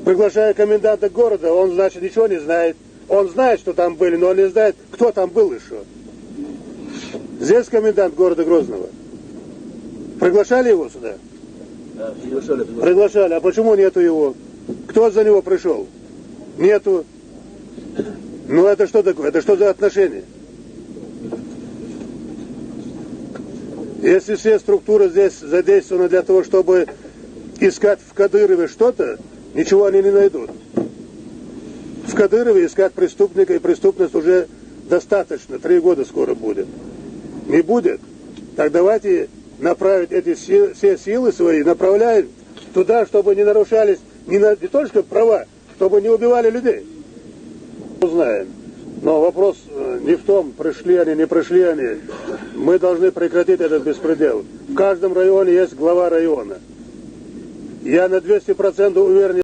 Приглашая коменданта города, он, значит, ничего не знает. Он знает, что там были, но он не знает, кто там был еще. Здесь комендант города Грозного. Приглашали его сюда? Да, приглашали. Приглашали. А почему нету его? Кто за него пришел? Нету. Ну это что такое? Это что за отношения? Если все структуры здесь задействованы для того, чтобы искать в Кадырове что-то, ничего они не найдут. В Кадырове искать преступника, и преступность уже достаточно. 3 года скоро будет. Не будет? Так давайте направить эти все силы свои, направляем туда, чтобы не нарушались не только права, чтобы не убивали людей. Узнаем. Но вопрос не в том, пришли они, не пришли они. Мы должны прекратить этот беспредел. В каждом районе есть глава района. Я на 200% уверен.